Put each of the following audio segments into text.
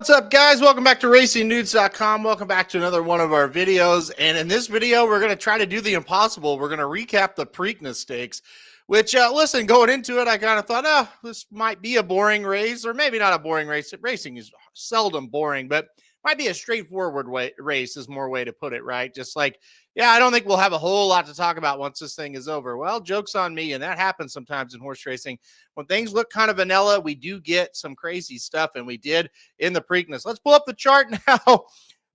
What's up, guys? Welcome back to RacingNudes.com. Welcome back to another one of our videos. And in this video, we're going to try to do the impossible. We're going to recap the Preakness Stakes, which, listen, going into it, I kind of thought, this might be a boring race, or maybe not a boring race. Racing is seldom boring, but might be a straightforward race is more way to put it, right? Just like, yeah, I don't think we'll have a whole lot to talk about once this thing is over. Well, joke's on me, and that happens sometimes in horse racing. When things look kind of vanilla, we do get some crazy stuff, and we did in the Preakness. Let's pull up the chart now.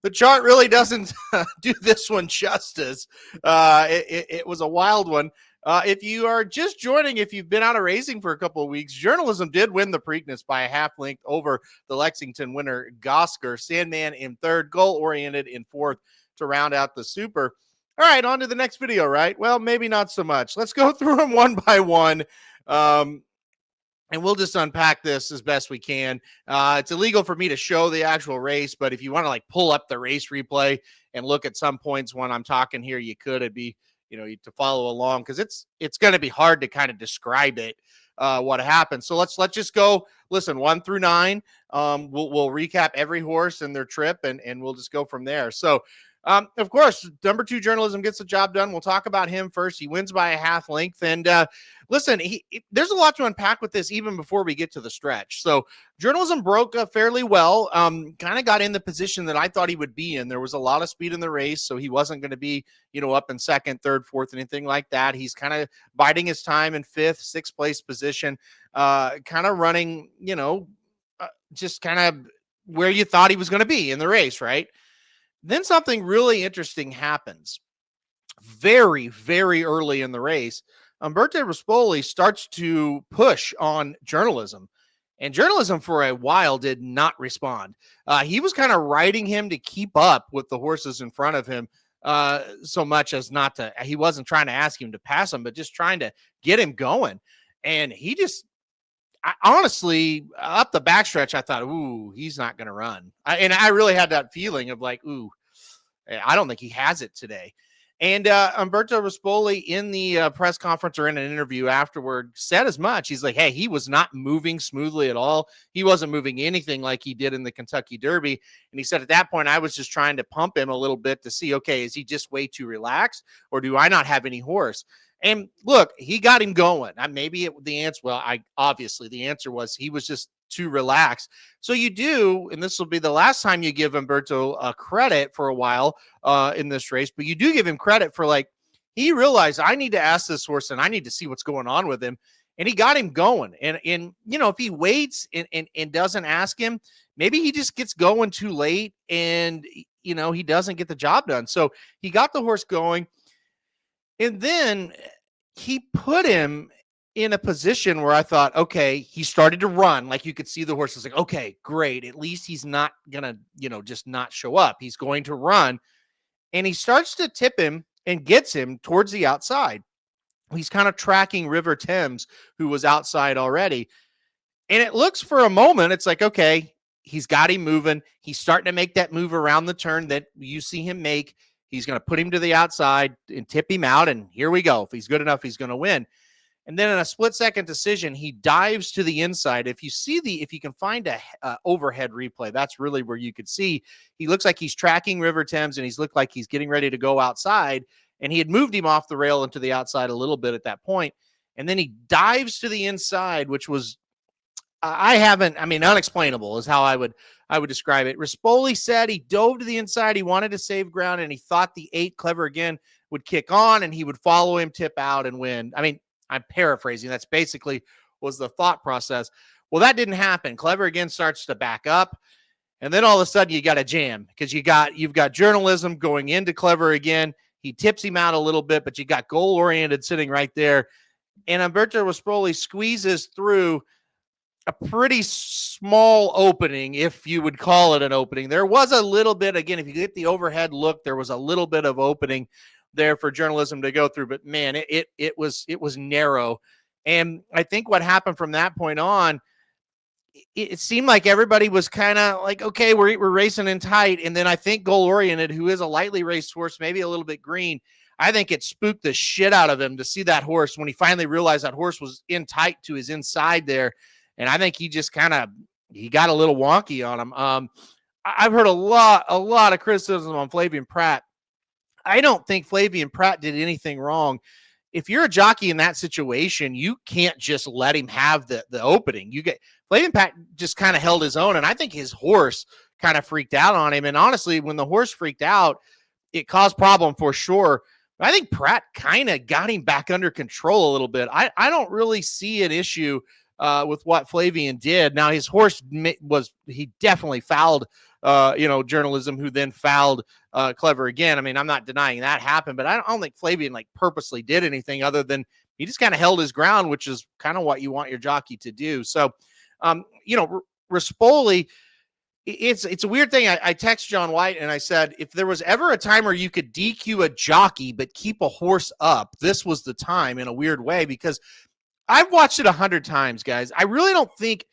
The chart really doesn't do this one justice. It was a wild one. If you are just joining, if you've been out of racing for a couple of weeks, Journalism did win the Preakness by a half length over the Lexington winner, Gosger. Sandman in third, Goal-Oriented in fourth to round out the Super. All right, on to the next video, right? Well, maybe not so much. Let's go through them one by one. And we'll just unpack this as best we can. It's illegal for me to show the actual race, but if you want to like pull up the race replay and look at some points when I'm talking here, you could. It'd be, to follow along, because it's going to be hard to kind of describe it, what happened. So let's just go. Listen, 1 through 9. We'll recap every horse and their trip, and we'll just go from there. So. Of course, number 2 Journalism gets the job done. We'll talk about him first. He wins by a half length. And listen, there's a lot to unpack with this even before we get to the stretch. So Journalism broke fairly well, kind of got in the position that I thought he would be in. There was a lot of speed in the race, so he wasn't going to be, up in second, third, fourth, anything like that. He's kind of biding his time in 5th, 6th place position, kind of running, just kind of where you thought he was going to be in the race, right? Then something really interesting happens. Very, very early in the race, Umberto Rispoli starts to push on Journalism. And Journalism for a while did not respond. He was kind of riding him to keep up with the horses in front of him, so much as not to. He wasn't trying to ask him to pass him, but just trying to get him going. And he just, honestly, up the backstretch, I thought, ooh, he's not going to run. And I really had that feeling of like, ooh, I don't think he has it today. And Umberto Rispoli in the press conference or in an interview afterward said as much. He's like, hey, he was not moving smoothly at all. He wasn't moving anything like he did in the Kentucky Derby. And he said at that point, I was just trying to pump him a little bit to see, okay, is he just way too relaxed, or do I not have any horse? And look, he got him going. Maybe the answer was he was just too relaxed. So you do, and this will be the last time you give Umberto credit for a while in this race, but you do give him credit for, like, he realized, I need to ask this horse and I need to see what's going on with him. And he got him going. And if he waits and doesn't ask him, maybe he just gets going too late and, he doesn't get the job done. So he got the horse going. And then he put him in a position where I thought, okay, he started to run. Like, you could see the horse was like, okay, great. At least he's not going to, just not show up. He's going to run. And he starts to tip him and gets him towards the outside. He's kind of tracking River Thames, who was outside already. And it looks for a moment, it's like, okay, he's got him moving. He's starting to make that move around the turn that you see him make. He's going to put him to the outside and tip him out. And here we go. If he's good enough, he's going to win. And then in a split-second decision, he dives to the inside. If you can find a overhead replay, that's really where you could see. He looks like he's tracking River Thames, and he's looked like he's getting ready to go outside. And he had moved him off the rail into the outside a little bit at that point. And then he dives to the inside, which was, unexplainable is how I would describe it. Rispoli said he dove to the inside. He wanted to save ground, and he thought the 8 Clever Again would kick on, and he would follow him, tip out, and win. I'm paraphrasing. That's basically was the thought process. Well, that didn't happen. Clever Again starts to back up, and then all of a sudden you got a jam, because you've got Journalism going into Clever Again. He tips him out a little bit, but you got Goal-Oriented sitting right there, and Umberto Rispoli squeezes through a pretty small opening, if you would call it an opening. There was a little bit, again, if you get the overhead look, there was a little bit of opening there for Journalism to go through, but man, it was narrow. And I think what happened from that point on, it seemed like everybody was kind of like, okay, we're racing in tight. And then I think Goal-Oriented, who is a lightly raced horse, maybe a little bit green, I think it spooked the shit out of him to see that horse when he finally realized that horse was in tight to his inside there. And I think he just kind of he got a little wonky on him. I've heard a lot of criticism on Flavien Prat. I don't think Flavien Prat did anything wrong. If you're a jockey in that situation, you can't just let him have the opening. Flavien Prat just kind of held his own, and I think his horse kind of freaked out on him. And honestly, when the horse freaked out, it caused problem for sure. But I think Pratt kind of got him back under control a little bit. I don't really see an issue with what Flavien did. Now his horse he definitely fouled journalism, who then fouled Clever again. I mean, I'm not denying that happened, but I don't think Flavien like purposely did anything other than he just kind of held his ground, which is kind of what you want your jockey to do. So, Rispoli, it's a weird thing. I text John White and I said, if there was ever a time where you could DQ a jockey but keep a horse up, this was the time, in a weird way, because I've watched it 100 times, guys. I really don't think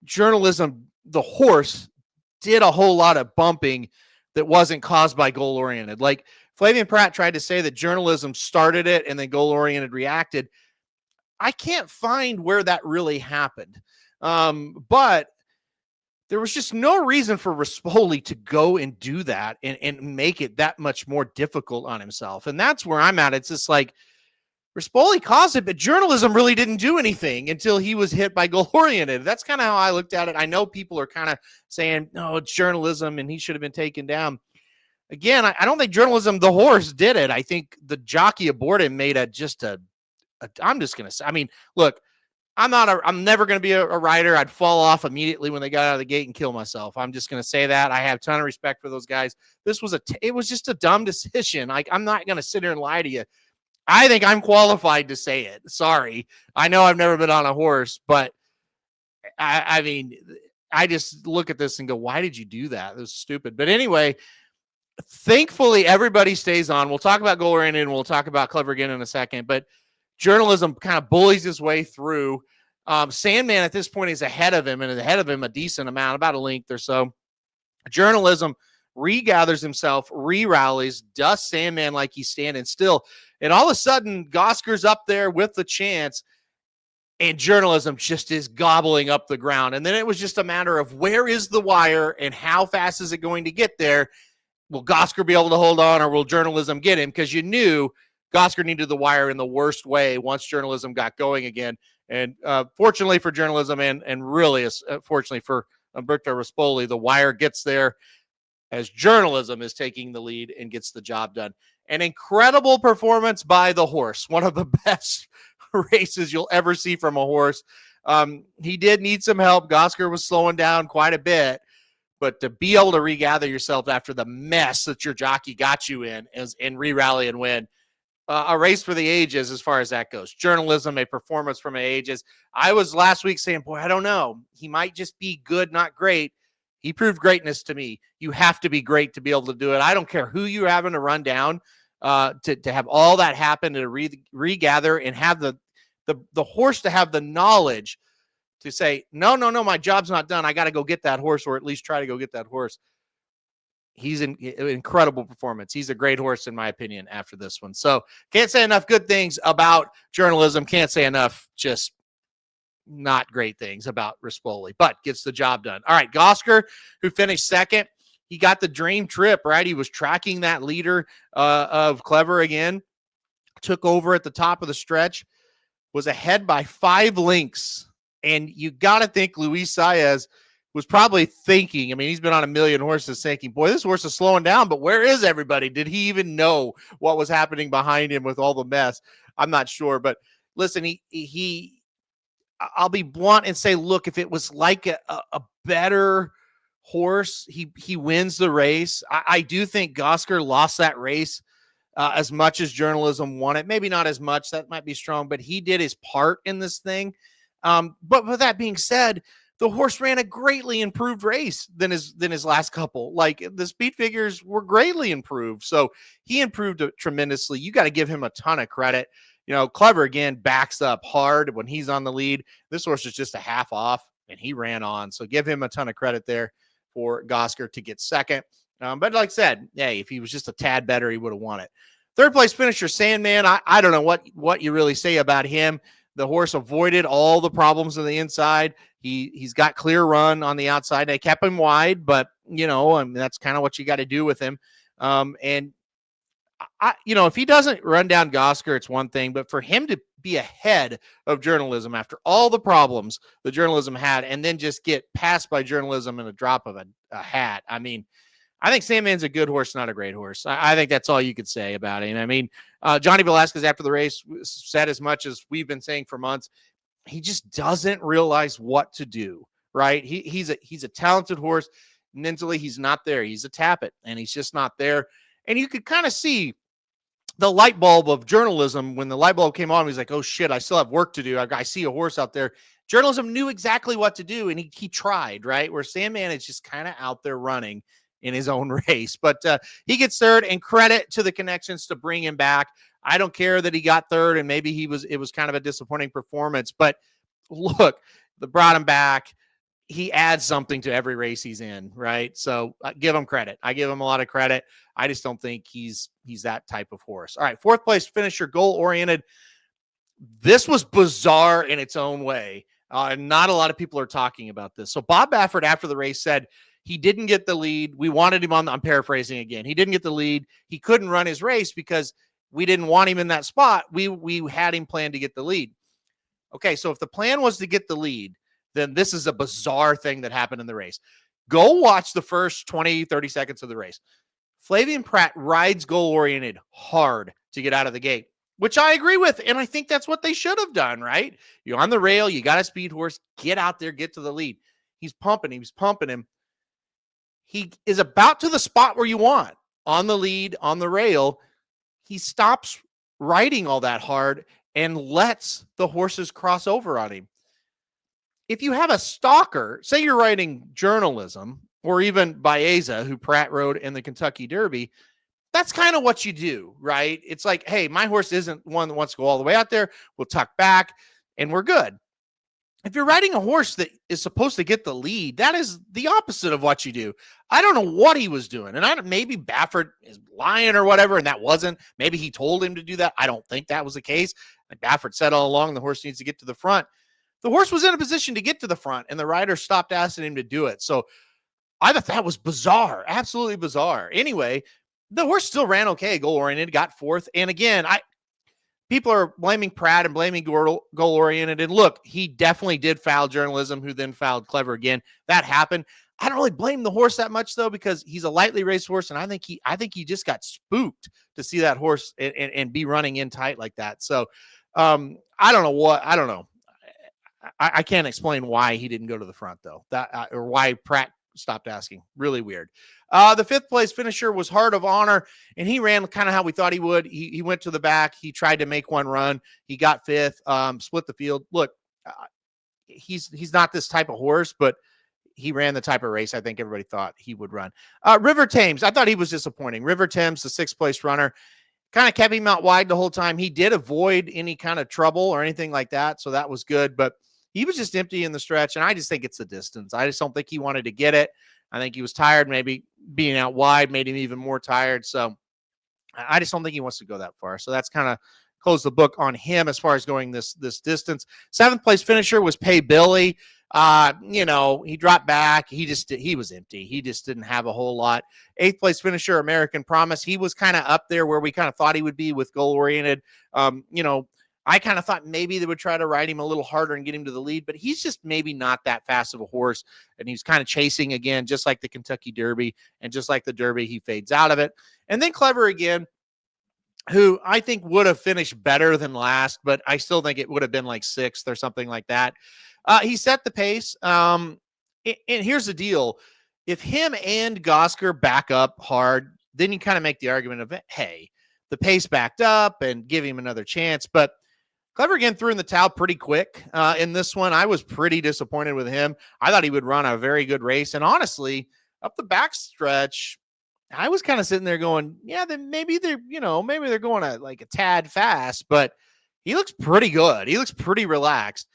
journalism, the horse, did a whole lot of bumping that wasn't caused by goal-oriented. Like Flavien Prat tried to say that journalism started it and then goal-oriented reacted. I can't find where that really happened. But there was just no reason for Rispoli to go and do that and make it that much more difficult on himself. And that's where I'm at. It's just like, Rispoli caused it, but journalism really didn't do anything until he was hit by goal-oriented. That's kind of how I looked at it. I know people are kind of saying, no, it's journalism and he should have been taken down. Again, I don't think journalism, the horse, did it. I think the jockey aboard him made I'm just going to say, I mean, look, I'm never going to be a rider. I'd fall off immediately when they got out of the gate and kill myself. I'm just going to say that. I have a ton of respect for those guys. It was just a dumb decision. I'm not going to sit here and lie to you. I think I'm qualified to say it. Sorry. I know I've never been on a horse, but I mean, I just look at this and go, why did you do that? It was stupid. But anyway, thankfully, everybody stays on. We'll talk about goal-oriented and we'll talk about Clever again in a second, but journalism kind of bullies his way through. Sandman at this point is ahead of him, and ahead of him a decent amount, about a length or so. Journalism regathers himself, re-rallies, dusts Sandman like he's standing still. And all of a sudden, Gosger's up there with the chance, and journalism just is gobbling up the ground. And then it was just a matter of where is the wire and how fast is it going to get there? Will Gosger be able to hold on, or will journalism get him? Because you knew Gosger needed the wire in the worst way once journalism got going again. And fortunately for journalism, and really fortunately for Umberto Rispoli, the wire gets there as journalism is taking the lead and gets the job done. An incredible performance by the horse. One of the best races you'll ever see from a horse. He did need some help. Gosger was slowing down quite a bit, but to be able to regather yourself after the mess that your jockey got you in and re-rally and win, a race for the ages as far as that goes. Journalism, a performance from the ages. I was last week saying, boy, I don't know. He might just be good, not great. He proved greatness to me. You have to be great to be able to do it. I don't care who you're having to run down to have all that happen, to regather and have the horse to have the knowledge to say, no, my job's not done. I got to go get that horse, or at least try to go get that horse. He's an incredible performance. He's a great horse, in my opinion, after this one. So can't say enough good things about journalism. Can't say enough just not great things about Rispoli, but gets the job done. All right, Gosger, who finished second, he got the dream trip, right? He was tracking that leader of Clever again, took over at the top of the stretch, was ahead by 5 lengths. And you got to think Luis Saez was probably thinking, I mean, he's been on a million horses, thinking, boy, this horse is slowing down, but where is everybody? Did he even know what was happening behind him with all the mess? I'm not sure. But listen, I'll be blunt and say, look, if it was like a better horse, he wins the race. I do think Gosger lost that race as much as journalism won it. Maybe not as much. That might be strong, but he did his part in this thing. But with that being said, the horse ran a greatly improved race than his last couple. Like, the speed figures were greatly improved. So he improved tremendously. You got to give him a ton of credit. You know, Clever, again, backs up hard when he's on the lead. This horse is just a half off, and he ran on. So give him a ton of credit there for Gosger to get second. But like I said, hey, if he was just a tad better, he would have won it. Third place finisher, Sandman. I don't know what you really say about him. The horse avoided all the problems on the inside. He's got clear run on the outside. They kept him wide, but I mean, that's kind of what you got to do with him. And if he doesn't run down Gosger, it's one thing, but for him to be ahead of journalism after all the problems the journalism had, and then just get passed by journalism in a drop of a hat. I mean, I think Sandman's a good horse, not a great horse. I think that's all you could say about him. I mean, Johnny Velasquez after the race said as much as we've been saying for months. He just doesn't realize what to do, right? He's a talented horse. Mentally, he's not there. He's a tappet, and he's just not there. And you could kind of see the light bulb of journalism when the light bulb came on. He's like, oh shit, I still have work to do. I see a horse out there. Journalism knew exactly what to do, and he tried, right? Where Sandman is just kind of out there running in his own race. But he gets third, and credit to the connections to bring him back. I don't care that he got third, and maybe it was kind of a disappointing performance. But look, they brought him back. He adds something to every race he's in, right? So give him credit. I give him a lot of credit. I just don't think he's that type of horse. All right, fourth place finisher, goal-oriented. This was bizarre in its own way. Not a lot of people are talking about this. So Bob Baffert, after the race, said he didn't get the lead. We wanted him I'm paraphrasing again. He didn't get the lead. He couldn't run his race because we didn't want him in that spot. We had him planned to get the lead. Okay, so if the plan was to get the lead, then this is a bizarre thing that happened in the race. Go watch the first 20, 30 seconds of the race. Flavien Prat rides goal-oriented hard to get out of the gate, which I agree with, and I think that's what they should have done, right? You're on the rail, you got a speed horse, get out there, get to the lead. He's pumping him. He is about to the spot where you want, on the lead, on the rail. He stops riding all that hard and lets the horses cross over on him. If you have a stalker, say you're writing journalism, or even Baeza, who Pratt rode in the Kentucky Derby, that's kind of what you do, right? It's like, hey, my horse isn't one that wants to go all the way out there. We'll tuck back and we're good. If you're riding a horse that is supposed to get the lead, that is the opposite of what you do. I don't know what he was doing. And maybe Baffert is lying or whatever, and that wasn't. Maybe he told him to do that. I don't think that was the case. Like Baffert said all along, the horse needs to get to the front. The horse was in a position to get to the front, and the rider stopped asking him to do it. So I thought that was bizarre, absolutely bizarre. Anyway, the horse still ran okay, goal-oriented, got fourth. And again, people are blaming Pratt and blaming goal-oriented. And look, he definitely did foul journalism, who then fouled Clever again. That happened. I don't really blame the horse that much, though, because he's a lightly raced horse, and I think he just got spooked to see that horse and be running in tight like that. So I don't know. I can't explain why he didn't go to the front, though, or why Pratt stopped asking. Really weird. The fifth place finisher was Heart of Honor, and he ran kind of how we thought he would. He went to the back. He tried to make one run. He got fifth, split the field. Look, he's not this type of horse, but he ran the type of race I think everybody thought he would run. River Thames, I thought he was disappointing. River Thames, the sixth place runner, kind of kept him out wide the whole time. He did avoid any kind of trouble or anything like that, so that was good, but he was just empty in the stretch, and I just think it's the distance. I just don't think he wanted to get it. I think he was tired. Maybe being out wide made him even more tired, so I just don't think he wants to go that far. So that's kind of closed the book on him as far as going this distance. Seventh place finisher was Pay Billy. He dropped back. He was empty. He just didn't have a whole lot. Eighth place finisher, American Promise. He was kind of up there where we kind of thought he would be with goal-oriented. I kind of thought maybe they would try to ride him a little harder and get him to the lead, but he's just maybe not that fast of a horse. And he's kind of chasing again, just like the Kentucky Derby, and just like the Derby, he fades out of it. And then Clever again, who I think would have finished better than last, but I still think it would have been like sixth or something like that. He set the pace. And here's the deal. If him and Gosger back up hard, then you kind of make the argument of, hey, the pace backed up and give him another chance. But Clever again threw in the towel pretty quick in this one. I was pretty disappointed with him. I thought he would run a very good race. And honestly, up the backstretch, I was kind of sitting there going, yeah, then maybe they're going a tad fast, but he looks pretty good. He looks pretty relaxed.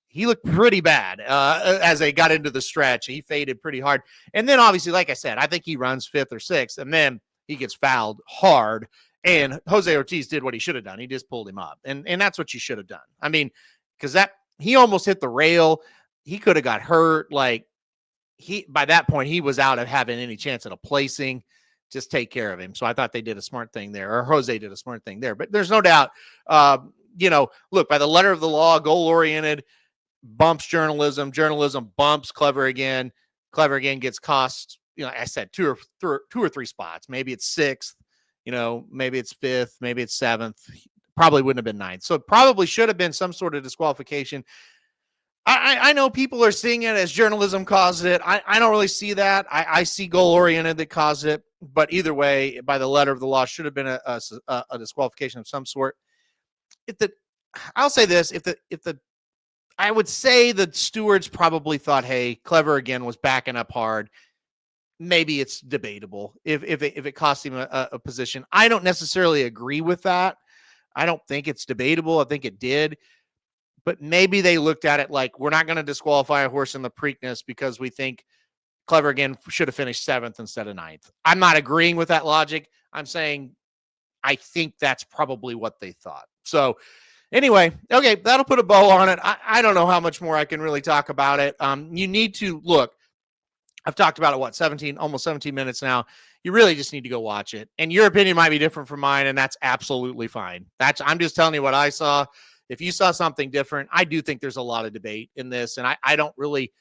He looked pretty bad as they got into the stretch. He faded pretty hard. And then obviously, like I said, I think he runs fifth or sixth, and then he gets fouled hard. And Jose Ortiz did what he should have done. He just pulled him up. And that's what you should have done. I mean, because he almost hit the rail. He could have got hurt. Like, by that point, he was out of having any chance at a placing. Just take care of him. So I thought they did a smart thing there, or Jose did a smart thing there. But there's no doubt, look, by the letter of the law, goal-oriented, bumps journalism, journalism bumps Clever again gets cost, I said two or three spots. Maybe it's sixth, maybe it's fifth, maybe it's seventh. Probably wouldn't have been ninth. So it probably should have been some sort of disqualification. I know people are seeing it as journalism caused it. I don't really see that. I see goal-oriented that caused it. But either way, by the letter of the law, should have been a disqualification of some sort. I'll say this: I would say the stewards probably thought, hey, Clever again was backing up hard. Maybe it's debatable if it cost him a position. I don't necessarily agree with that. I don't think it's debatable. I think it did. But maybe they looked at it like, we're not going to disqualify a horse in the Preakness because we think Clever again should have finished seventh instead of ninth. I'm not agreeing with that logic. I'm saying I think that's probably what they thought. So anyway, okay, that'll put a bow on it. I don't know how much more I can really talk about it. You need to look. I've talked about it, almost 17 minutes now. You really just need to go watch it. And your opinion might be different from mine, and that's absolutely fine. I'm just telling you what I saw. If you saw something different, I do think there's a lot of debate in this, and I don't really.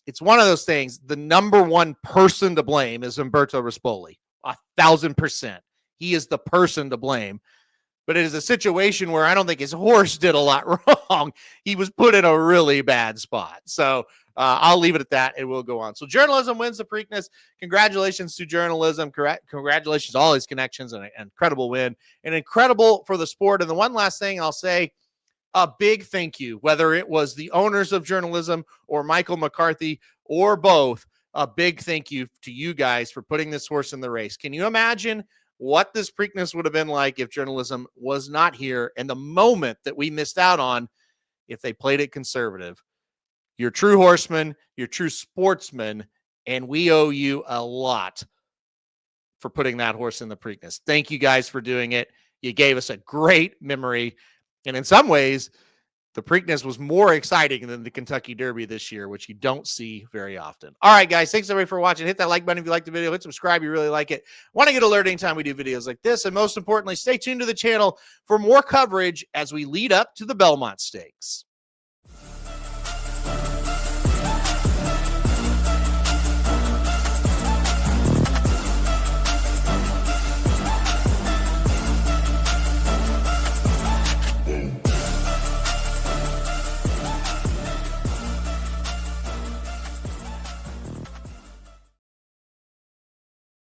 It's one of those things. The number one person to blame is Umberto Rispoli, 1,000%. He is the person to blame. But it is a situation where I don't think his horse did a lot wrong. He was put in a really bad spot. So I'll leave it at that, and we'll go on. So journalism wins the Preakness. Congratulations to journalism. Congratulations to all his connections, and an incredible win. And incredible for the sport. And the one last thing I'll say, a big thank you, whether it was the owners of journalism or Michael McCarthy or both, a big thank you to you guys for putting this horse in the race. Can you imagine what this Preakness would have been like if journalism was not here, and the moment that we missed out on if they played it conservative? You're true horsemen, you're true sportsmen, and we owe you a lot for putting that horse in the Preakness. Thank you guys for doing it. You gave us a great memory. And in some ways, the Preakness was more exciting than the Kentucky Derby this year, which you don't see very often. All right, guys, thanks everybody for watching. Hit that like button if you like the video. Hit subscribe if you really like it. Want to get alerted anytime we do videos like this. And most importantly, stay tuned to the channel for more coverage as we lead up to the Belmont Stakes.